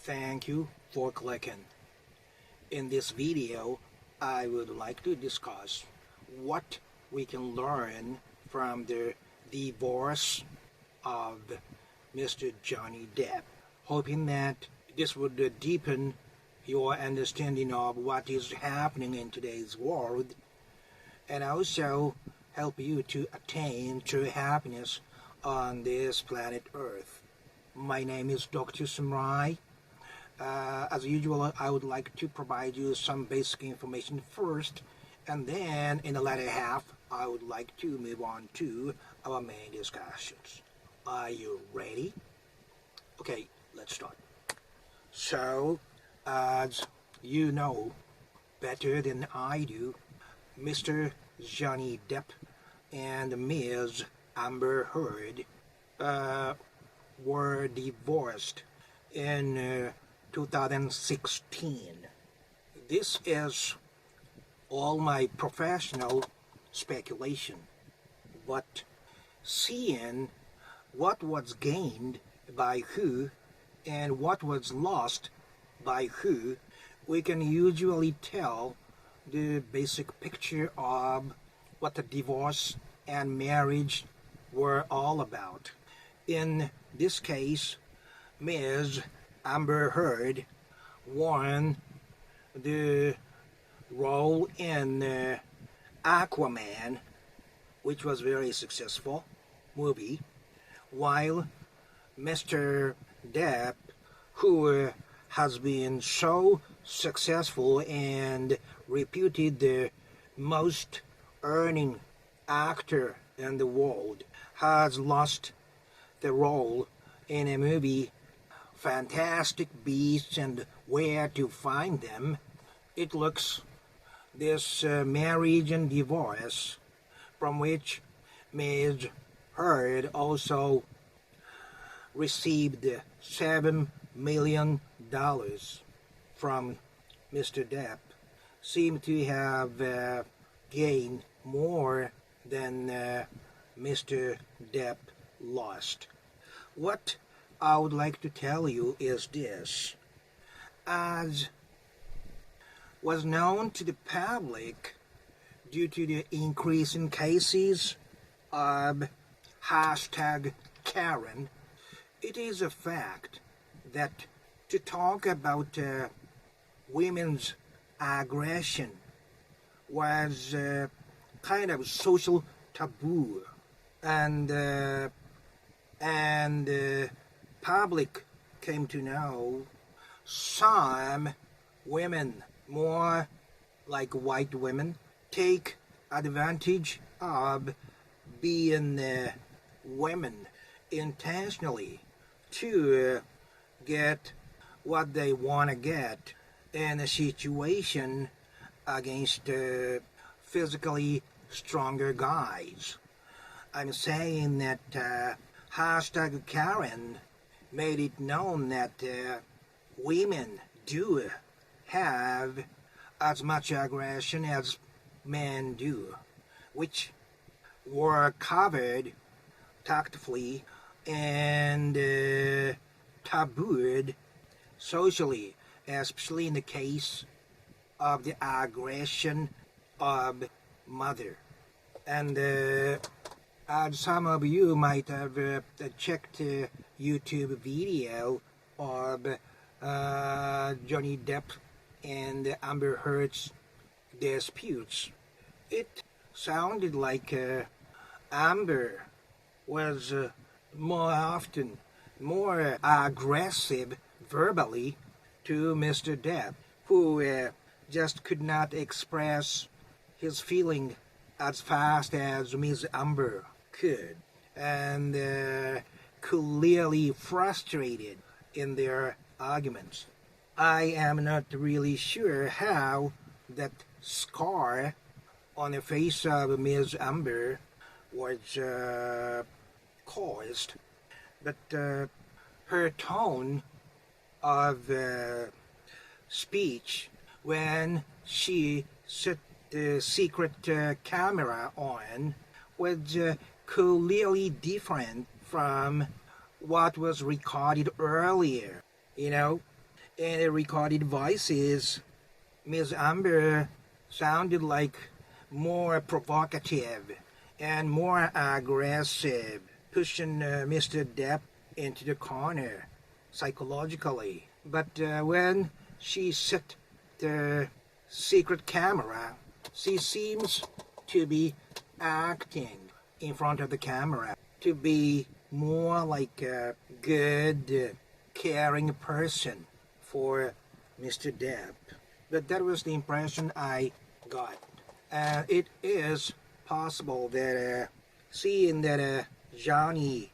Thank you for clicking. In this video, I would like to discuss what we can learn from the divorce of Mr. Johnny Depp, hoping that this would deepen your understanding of what is happening in today's world and also help you to attain true happiness on this planet Earth. My name is Dr. Samurai. As usual, I would like to provide you some basic information first, and then in the latter half, I would like to move on to our main discussions. Are you ready? Okay, let's start. So, as you know better than I do, Mr. Johnny Depp and Ms. Amber Heard were divorced in 2016. This is all my professional speculation, but seeing what was gained by who and what was lost by who, we can usually tell the basic picture of what the divorce and marriage were all about. In this case, Ms. Amber Heard won the role in Aquaman, which was a very successful movie, while Mr. Depp, who has been so successful and reputed the most earning actor in the world, has lost the role in a movie Fantastic Beasts and Where to Find Them. It looks this marriage and divorce, from which Ms. Heard also received $7 million from Mr. Depp, seem to have gained more than Mr. Depp lost. What I would like to tell you is this. As was known to the public due to the increase in cases of hashtag Karen, it is a fact that to talk about women's aggression was kind of social taboo, and public came to know some women, more like white women, take advantage of being women intentionally to get what they want to get in a situation against physically stronger guys. I'm saying that hashtag Karen made it known that women do have as much aggression as men do, which were covered tactfully and tabooed socially, especially in the case of the aggression of mother. And as some of you might have checked a YouTube video of Johnny Depp and Amber Heard's disputes, it sounded like Amber was more often more aggressive verbally to Mr. Depp, who just could not express his feeling as fast as Ms. Amber could, and clearly frustrated in their arguments. I am not really sure how that scar on the face of Ms. Amber was caused, but her tone of speech when she set the secret camera on was clearly different from what was recorded earlier. You know, In the recorded voices, Miss Amber sounded like more provocative and more aggressive, pushing Mr. Depp into the corner psychologically. But when she set the secret camera, she seems to be acting in front of the camera to be more like a good, caring person for Mr. Depp. But that was the impression I got. It is possible that seeing that Johnny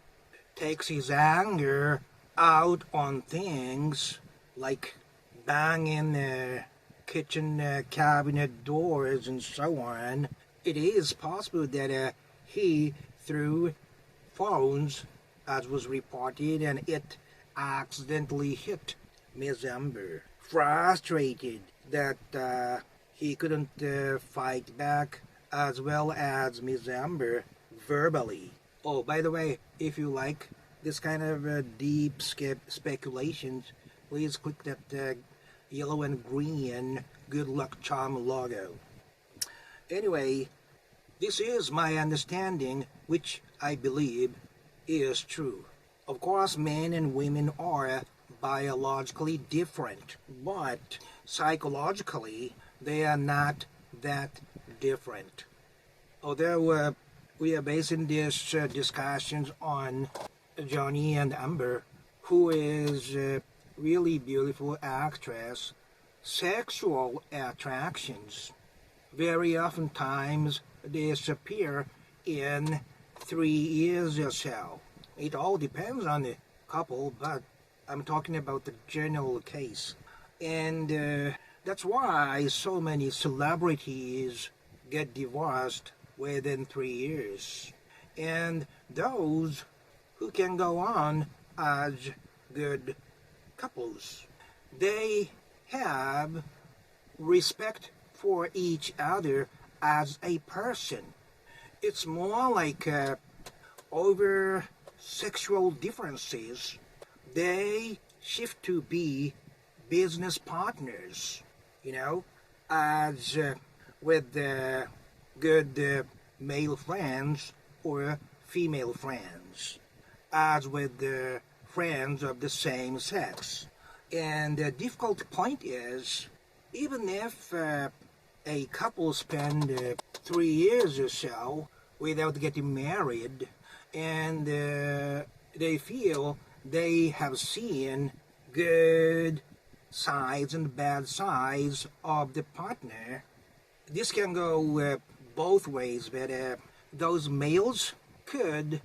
takes his anger out on things like banging kitchen cabinet doors and so on, it is possible that he threw phones, as was reported, and it accidentally hit Miss Amber. Frustrated that he couldn't fight back as well as Miss Amber verbally. Oh, by the way, if you like this kind of deep speculations, please click that yellow and green good luck charm logo. Anyway, this is my understanding, which I believe is true. Of course, men and women are biologically different, but psychologically they are not that different. Although we are basing this discussions on Johnny and Amber, who is a really beautiful actress, sexual attractions very oftentimes disappear in 3 years or so. It all depends on the couple, but I'm talking about the general case. And that's why so many celebrities get divorced within 3 years. And those who can go on as good couples, they have respect for each other as a person. It's more like over sexual differences, they shift to be business partners, as with good male friends or female friends, as with friends of the same sex. And the difficult point is, even if a couple spend 3 years or so without getting married, and they feel they have seen good sides and bad sides of the partner, this can go both ways, but those males could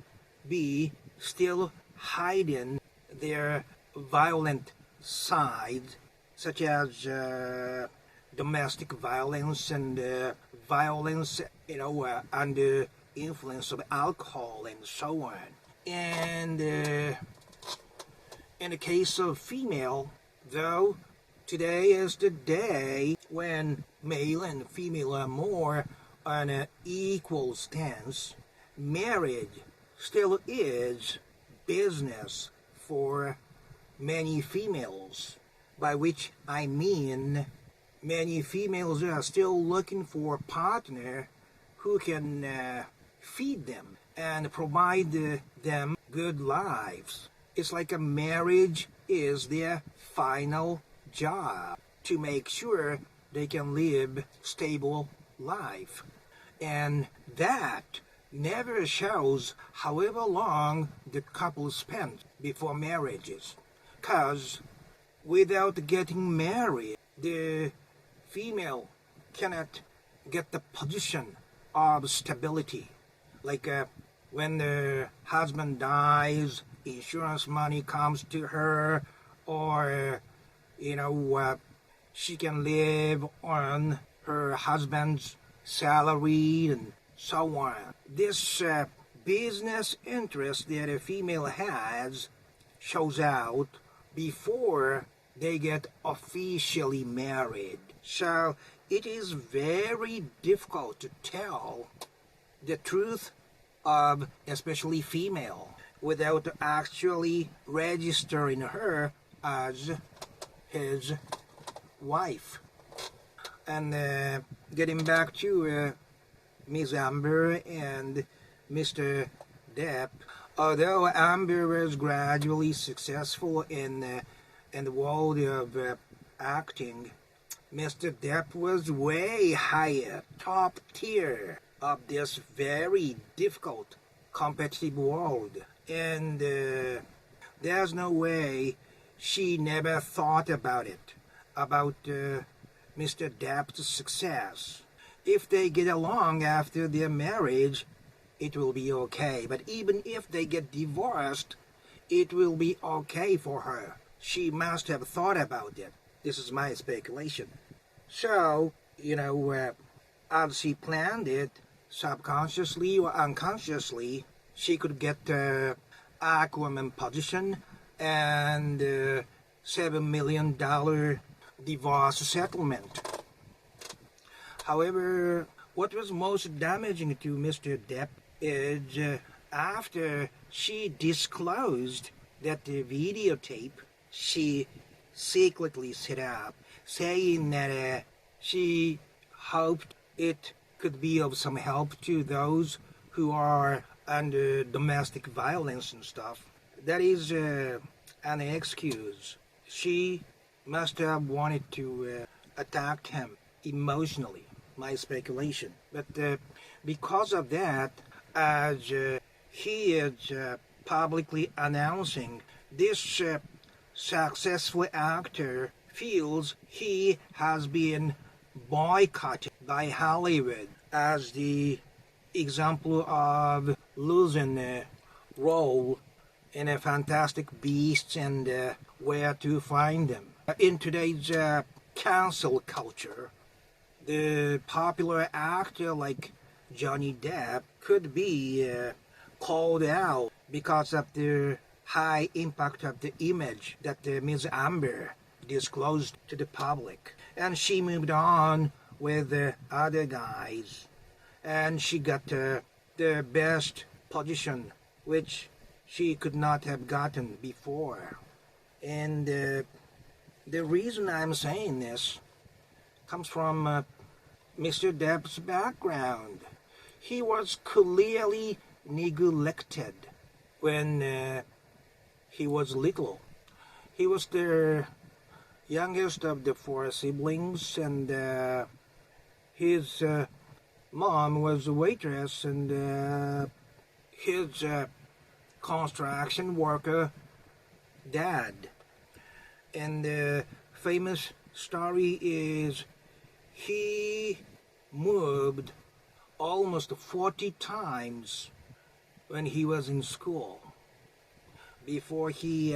be still hiding their violent side, such as domestic violence and violence, under influence of alcohol and so on. And in the case of female, though, today is the day when male and female are more on an equal stance. Marriage still is business for many females, by which I mean many females are still looking for a partner who can feed them and provide them good lives. It's like a marriage is their final job to make sure they can live stable life. And that never shows however long the couple spent before marriages. Because without getting married, the female cannot get the position of stability. Like when the husband dies, insurance money comes to her, or she can live on her husband's salary and so on. This business interest that a female has shows out before they get officially married. So it is very difficult to tell the truth of especially female without actually registering her as his wife. And getting back to Miss Amber and Mr. Depp, although Amber was gradually successful in the world of acting, Mr. Depp was way higher, top tier of this very difficult, competitive world. And there's no way she never thought about it, about Mr. Depp's success. If they get along after their marriage, it will be okay. But even if they get divorced, it will be okay for her. She must have thought about it. This is my speculation. So, as she planned it, subconsciously or unconsciously, she could get the Aquaman position and $7 million divorce settlement. However, what was most damaging to Mr. Depp is after she disclosed that the videotape she secretly set up, saying that she hoped it could be of some help to those who are under domestic violence and stuff. That is an excuse. She must have wanted to attack him emotionally, my speculation. But because of that, as he is publicly announcing, this successful actor feels he has been boycotted by Hollywood as the example of losing a role in a Fantastic Beasts and where to find them. In today's cancel culture, the popular actor like Johnny Depp could be called out because of the high impact of the image that Ms. Amber disclosed to the public. And she moved on with the other guys. And she got the best position, which she could not have gotten before. And the reason I'm saying this comes from Mr. Depp's background. He was clearly neglected when he was little. He was the youngest of the 4 siblings, and his mom was a waitress, and his construction worker dad. And the famous story is he moved almost 40 times when he was in school before he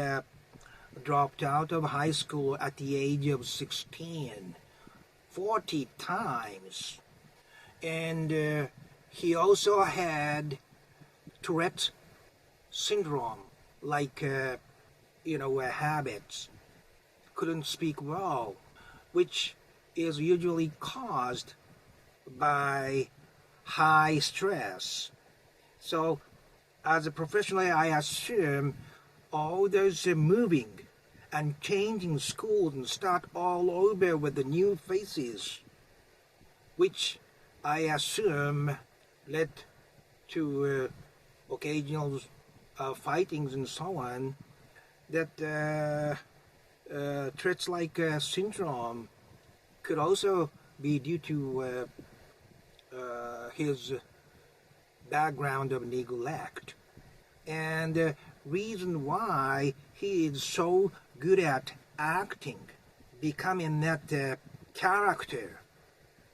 dropped out of high school at the age of 16. 40 times. And he also had Tourette syndrome, like, habits. Couldn't speak well, which is usually caused by high stress. So, as a professional, I assume all those moving and changing schools and start all over with the new faces, which I assume led to occasional fightings and so on, that traits like syndrome could also be due to his background of neglect. And the reason why he is so good at acting, becoming that character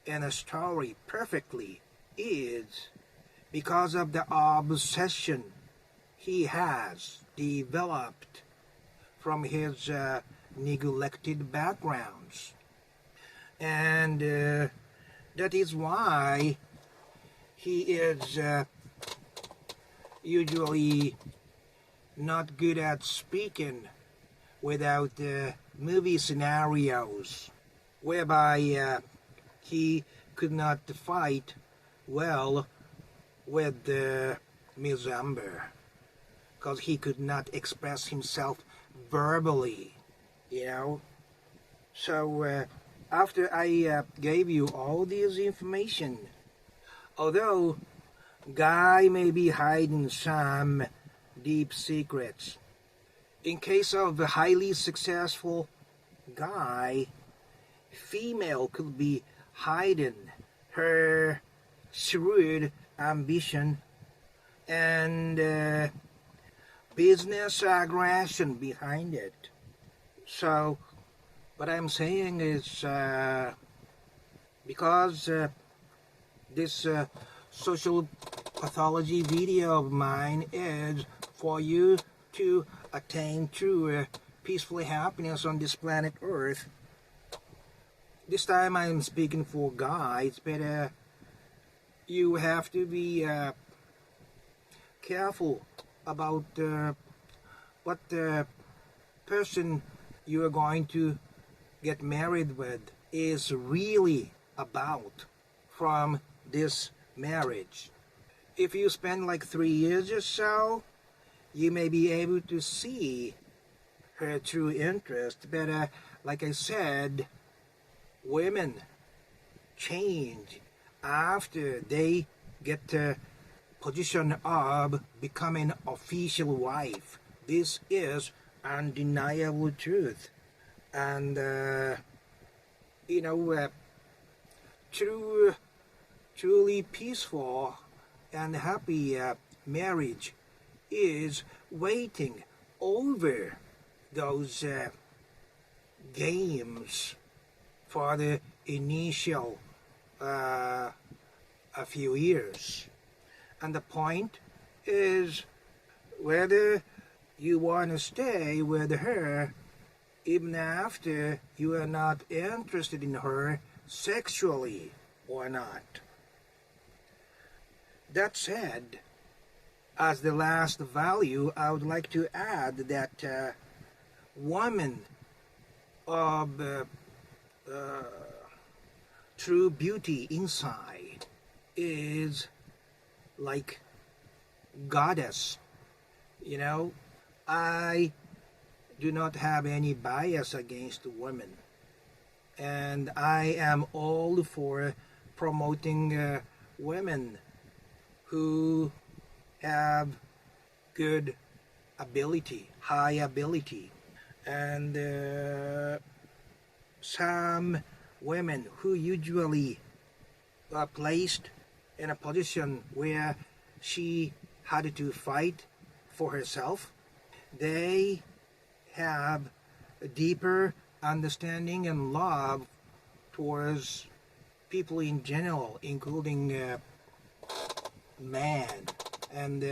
in a story perfectly, is because of the obsession he has developed from his neglected backgrounds. And that is why he is usually not good at speaking without movie scenarios, whereby he could not fight well with Ms. Amber, because he could not express himself verbally, So after I gave you all this information, although guy may be hiding some deep secrets, in case of a highly successful guy, female could be hiding her shrewd ambition and business aggression behind it. So what I'm saying is because this social pathology video of mine is for you to attain true peaceful happiness on this planet Earth. This time I'm speaking for guys, but you have to be careful about what the person you are going to get married with is really about from this marriage. If you spend like 3 years or so, you may be able to see her true interest, but like I said, women change after they get the position of becoming official wife. This is undeniable truth. And truly peaceful and happy marriage is waiting over those games for the initial a few years. And the point is whether you want to stay with her even after you are not interested in her sexually or not. That said, as the last value, I would like to add that woman of true beauty inside is like goddess. I do not have any bias against women, and I am all for promoting women who have good ability, high ability, and some women who usually are placed in a position where she had to fight for herself, they have a deeper understanding and love towards people in general, including man. And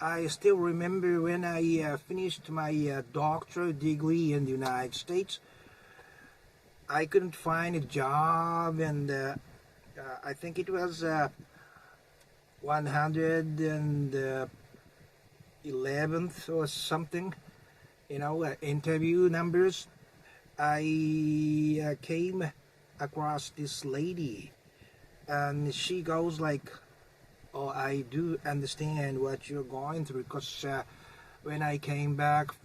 I still remember when I finished my doctorate degree in the United States, I couldn't find a job, and I think it was 111th or something, interview numbers. I came across this lady, and she goes like, "Oh, I do understand what you're going through, because when I came back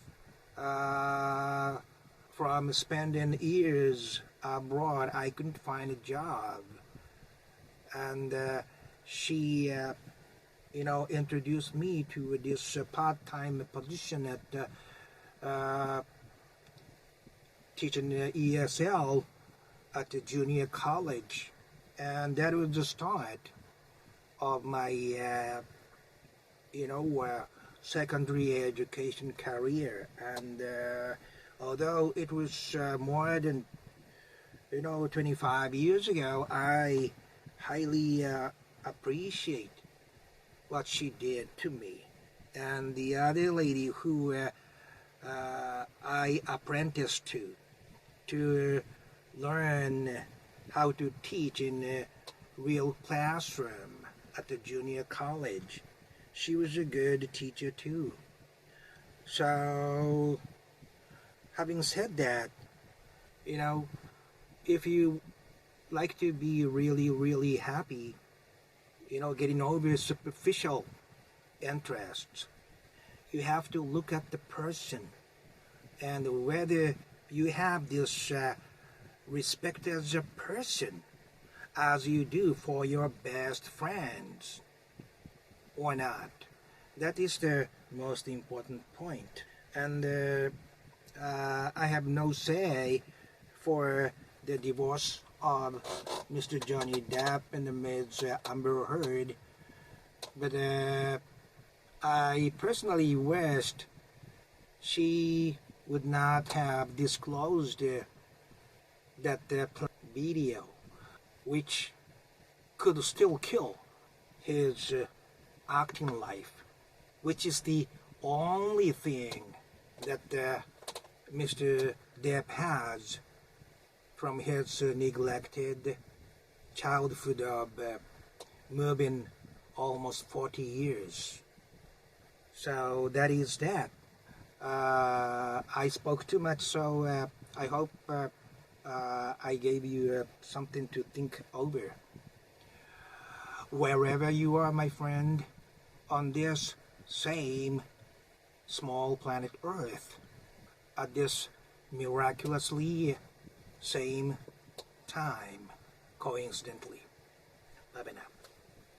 from spending years abroad, I couldn't find a job." And she introduced me to this part-time position at teaching ESL at the junior college, and that was the start of my secondary education career. And although it was more than 25 years ago, I highly appreciate what she did to me. And the other lady who I apprenticed to learn how to teach in a real classroom at the junior college, she was a good teacher too. So, having said that, if you like to be really, really happy, getting over superficial interests, you have to look at the person and whether you have this respect as a person as you do for your best friends, or not. That is the most important point. And I have no say for the divorce of Mr. Johnny Depp and the Ms. Amber Heard, but I personally wished she would not have disclosed that video, which could still kill his acting life, which is the only thing that Mr. Depp has from his neglected childhood of moving almost 40 years. So that is that. I spoke too much, so I hope I gave you something to think over. Wherever you are, my friend, on this same small planet Earth, at this miraculously same time, coincidentally. Bye-bye now.